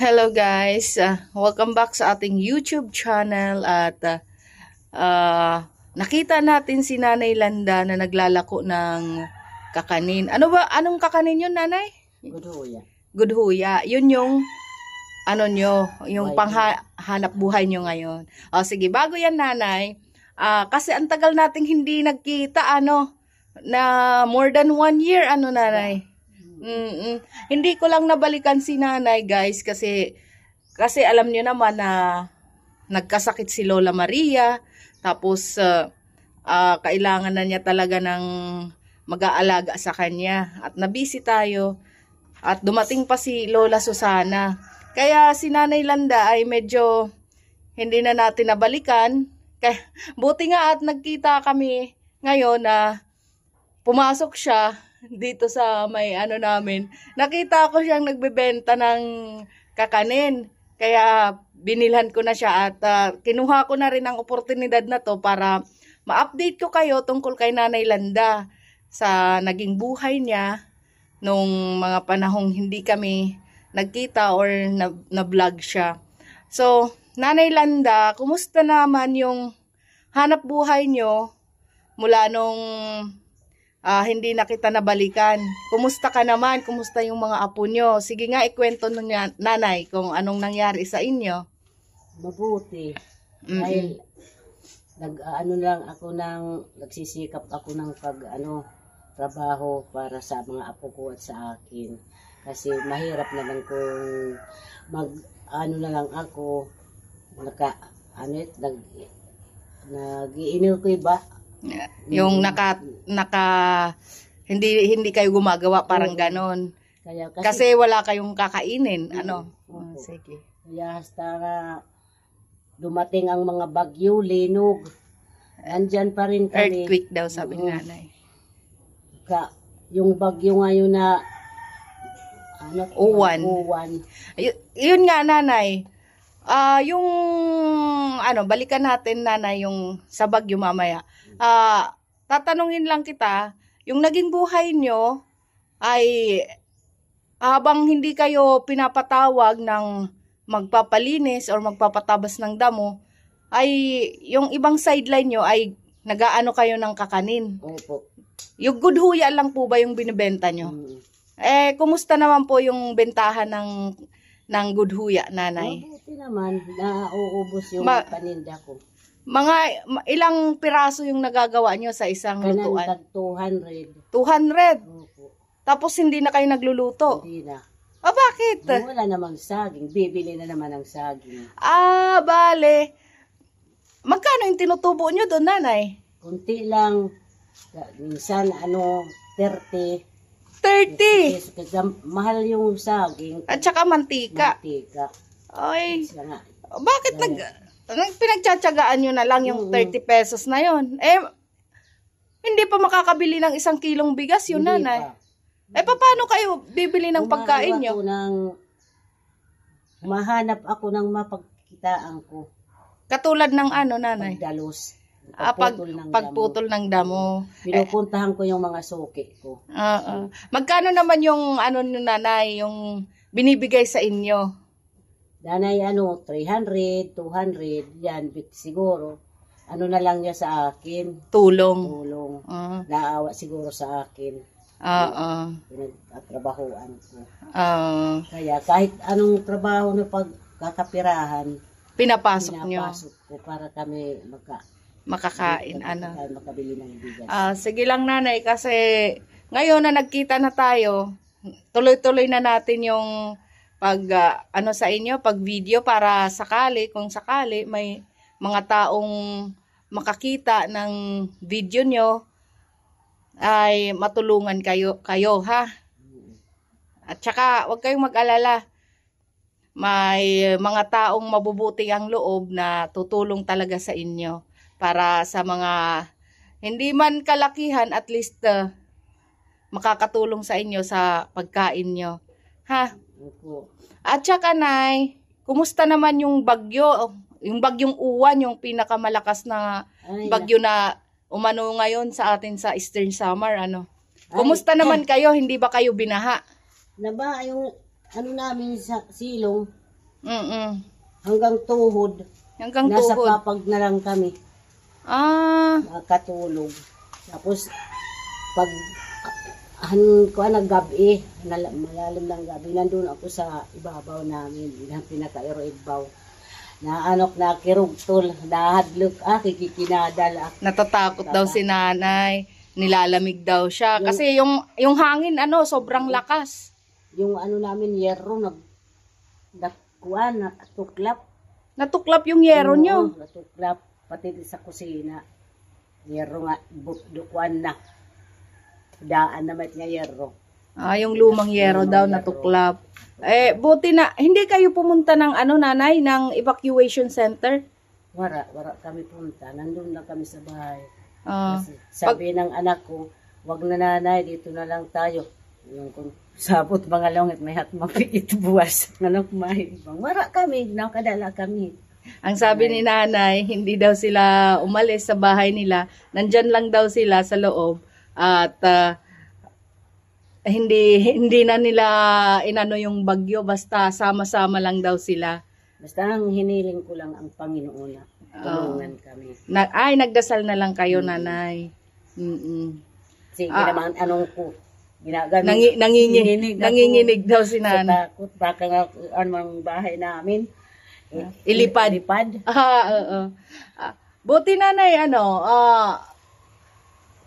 Hello guys, welcome back sa ating YouTube channel at nakita natin si Nanay Landa na naglalako ng kakanin. Anong kakanin yun, Nanay? Gudhuya. Gudhuya. Yun yung yung panghanap buhay nyo ngayon. O sige, bago yan, Nanay, kasi ang tagal nating hindi nagkita, na more than 1 year, Nanay? Hindi ko lang nabalikan si Nanay, guys, kasi alam niyo naman na nagkasakit si Lola Maria, tapos kailangan na niya talaga ng mag-aalaga sa kanya at nabisi tayo at dumating pa si Lola Susana. Kaya si Nanay Landa ay medyo hindi na natin nabalikan. Kaya buti nga at nagkita kami ngayon na pumasok siya dito sa may namin. Nakita ko siyang nagbebenta ng kakanin. Kaya binilhan ko na siya at kinuha ko na rin ang oportunidad na to para ma-update ko kayo tungkol kay Nanay Landa sa naging buhay niya nung mga panahong hindi kami nagkita or na-vlog siya. So, Nanay Landa, kumusta naman yung hanap buhay nyo mula nung hindi na kita nabalikan? Kumusta ka naman? Kumusta yung mga apo nyo? Sige nga, ikwento nung Nanay kung anong nangyari sa inyo. Mabuti. Dahil nagsisikap ako ng trabaho para sa mga apo ko at sa akin. Kasi mahirap naman kung nag-iinil ko iba. Yung hindi kayo gumagawa parang ganon. Kasi wala kayong kakainin. Sige. Kaya hasta dumating ang mga bagyo, linog. Andyan pa rin kami. Earthquake daw, sabi ni Nanay. Yung bagyo ngayon na Uwan. Yun nga, Nanay. Yung balikan natin, Nanay, yung sa bagyo mamaya. Tatanungin lang kita, yung naging buhay nyo ay habang hindi kayo pinapatawag ng magpapalinis or magpapatabas ng damo, ay yung ibang sideline nyo ay nagaano kayo ng kakanin. Opo. Yung gudhuya lang po ba yung binibenta nyo? Kumusta naman po yung bentahan ng gudhuya, Nanay? Mabuti naman, nauubos yung paninda ko. Mga ilang piraso yung nagagawa nyo sa isang lutuan? 200. 200? Opo. Tapos hindi na kayo nagluluto? Hindi na. Bakit? Wala namang saging. Bibili na naman ng saging. Bale. Magkano yung tinutubo nyo doon, Nanay? Kunti lang. Minsan, 30. 30? Kasi mahal yung saging. At saka mantika? Mantika. Ay, bakit pinagtsatsagaan nyo na lang yung 30 pesos na yun? Hindi pa makakabili ng 1 kilong bigas yun, Hindi Nanay. pa. Paano kayo bibili ng pagkain nyo? Mahanap ako ng mapagkitaan ko. Katulad ng Nanay? Pagdalos. Pagputol ng damo. Pinupuntahan ko yung mga suki ko. Magkano naman yung Nanay, yung binibigay sa inyo? Danay 300, 200, yan, siguro. Na lang niya sa akin? Tulong. Naawa siguro sa akin. Pinagtrabahoan ko. Kaya kahit anong trabaho na pagkakapirahan, pinapasok nyo ko para kami makakain. Makabili ng bigas. Sige lang, Nanay, kasi ngayon na nagkita na tayo, tuloy-tuloy na natin yung sa inyo, pag video para kung sakali may mga taong makakita ng video nyo ay matulungan kayo ha. At saka wag kayong mag-alala, may mga taong mabubuti ang loob na tutulong talaga sa inyo para sa mga hindi man kalakihan, at least makakatulong sa inyo sa pagkain nyo ha. At saka, Nay, kumusta naman yung bagyo? Yung bagyong Uwan, yung pinakamalakas na bagyo na umano ngayon sa atin sa Eastern Samar, Kumusta naman kayo? Hindi ba kayo binaha? Nabaha yung namin sa silong. Mm. Hanggang tuhod. Hanggang Nasa tuhod. papag na lang kami. Ah, Nakatulog. Tapos, pag naggabi, malalim ng gabi, nandun ako sa ibabaw namin, yung pinaka-ibabaw. Naanok na kirugtol, nahadlok, kikikinadal ako. natatakot daw si nanay. Nilalamig daw siya. Kasi yung hangin, sobrang lakas. Yung namin, yerro, natuklap. Natuklap yung yero nyo. Oo, natuklap, pati sa kusina. Yerro nga, dukuan na. Daan naman nga yerro. Ah, yung lumang yero daw natuklap. Buti na, hindi kayo pumunta ng nanay, ng evacuation center? Wara kami punta. Nandun lang kami sa bahay. Ah, Kasi sabi ng anak ko, wag na nanay, dito na lang tayo. Yung kung sabot mga langit, may hatmapikit buwas. Nanak may ibang. Wara kami, nakadala kami. ang sabi ni nanay, hindi daw sila umalis sa bahay nila. Nandyan lang daw sila sa loob. At hindi na nila inano yung bagyo. Basta sama-sama lang daw sila. Basta ang hiniling ko lang ang Panginoon na tulungan kami. Nagdasal na lang kayo, nanay. Mm-mm. Sige naman, anong ko, ginagamit. Nanginginig daw si Sa nanay. takot, baka nga anong bahay namin, Ilipad. Oo. Buti nanay,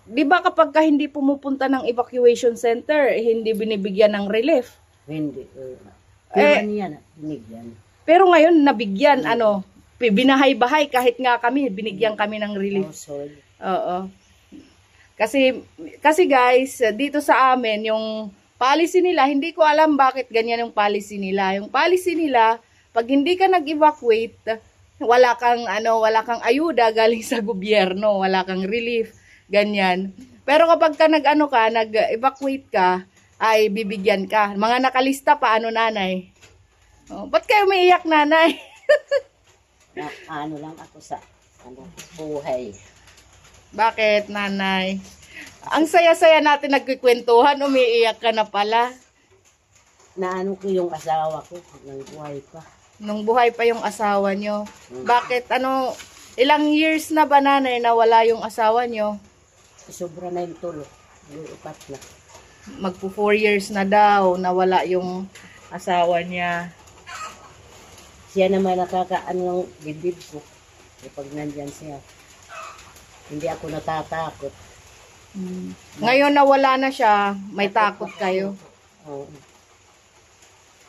di ba kapag hindi pumupunta ng evacuation center, hindi binibigyan ng relief? Hindi. Pero niya na, binigyan. Pero ngayon, nabigyan, binahay-bahay, kahit nga kami, binigyan kami ng relief. Household. Oo. Kasi guys, dito sa amin, yung policy nila, hindi ko alam bakit ganyan yung policy nila. Yung policy nila, pag hindi ka nag-evacuate, wala kang ayuda galing sa gobyerno, wala kang relief, ganyan. Pero kapag ka nag-evacuate ka, ay bibigyan ka. Mga nakalista pa, nanay? Oh, ba't kayo umiiyak, nanay? Lang ako sa buhay. Bakit, nanay? Ang saya-saya natin nagkikwentuhan, umiiyak ka na pala. Naano ko yung asawa ko ng buhay pa. Nung buhay pa yung asawa nyo. Bakit, ilang years na ba, nanay, na wala yung asawa nyo? Sobra na yung tulo. Upat na. Magpo 4 years na daw, nawala yung asawa niya. Siya naman nakakaano ng dibdib ko. Pag nandyan siya. Hindi ako natatakot. Ngayon nawala na siya, may takot kayo. Oo.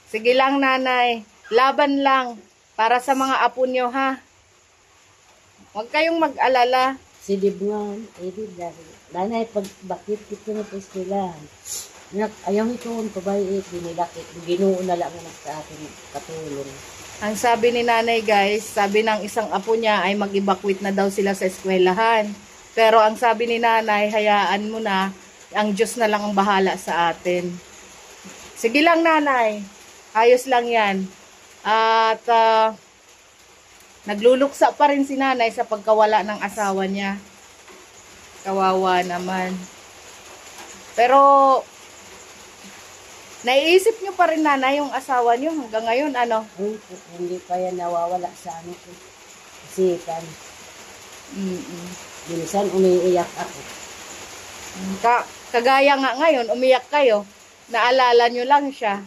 Sige lang, nanay. Laban lang. Para sa mga apo nyo, ha? Huwag kayong mag-alala. Si Dib nga, dahil. Nanay, bakit ito na po sila? Ayaw ito, pabait, binilakit. Ginoo na lang na sa akin katulong. Ang sabi ni nanay, guys, sabi ng isang apo niya ay mag-evacuate na daw sila sa eskwelahan. Pero ang sabi ni nanay, hayaan mo na, ang Diyos na lang ang bahala sa atin. Sige lang, nanay. Ayos lang yan. At nagluluksa pa rin si nanay sa pagkawala ng asawa niya. Kawawa naman. Pero naiisip nyo pa rin, nanay, yung asawa nyo hanggang ngayon, Hindi pa yan nawawala sa ko. Isipan. Minsan umiiyak ako. Kagaya nga ngayon, umiyak kayo. Naalala nyo lang siya.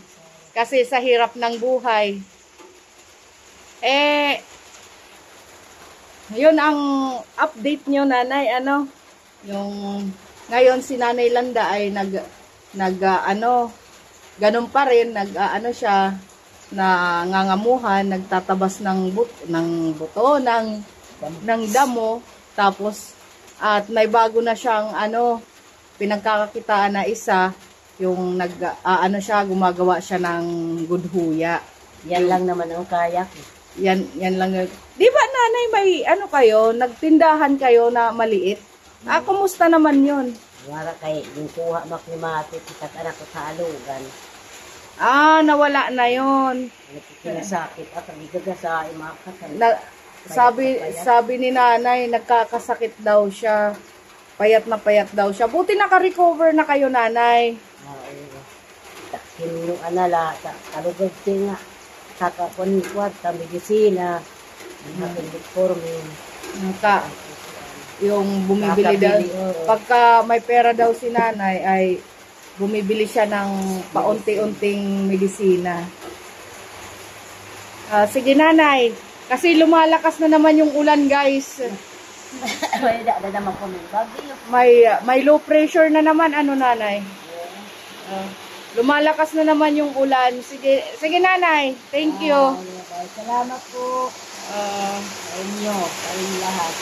Kasi sa hirap ng buhay. Yun ang update nyo, nanay, yung ngayon si Nanay Landa ay ganun pa rin, siya, nangangamuhan, nagtatabas ng buto, ng damo, tapos, at may bago na siyang, pinagkakakitaan na isa, yung gumagawa siya ng gudhuya. Yan lang naman ang kaya ko. Yan lang. Di ba, nanay, may kayo, nagtindahan kayo na maliit? Kumusta naman yun? Wala kay, yung kuha maklimati, kita ka na ko sa alugan. Nawala na yun. Kinasakit at ang igagasa, mga kasal. Sabi ni nanay, nagkakasakit daw siya. Payat na payat daw siya. Buti naka-recover na kayo, nanay. Kinunuan na la, talugod nga. saka kunikuat ka medisina, metformin. Yung bumibili daw. Nakabili, oo. Pagka may pera daw si nanay, ay bumibili siya ng paunti-unting medisina. Sige nanay, kasi lumalakas na naman yung ulan guys. Wala na naman kami bagyo. May low pressure na naman, ano nanay? Lumalakas na naman yung ulan. Sige nanay, thank you. Salamat po sa inyo, sa inyong lahat.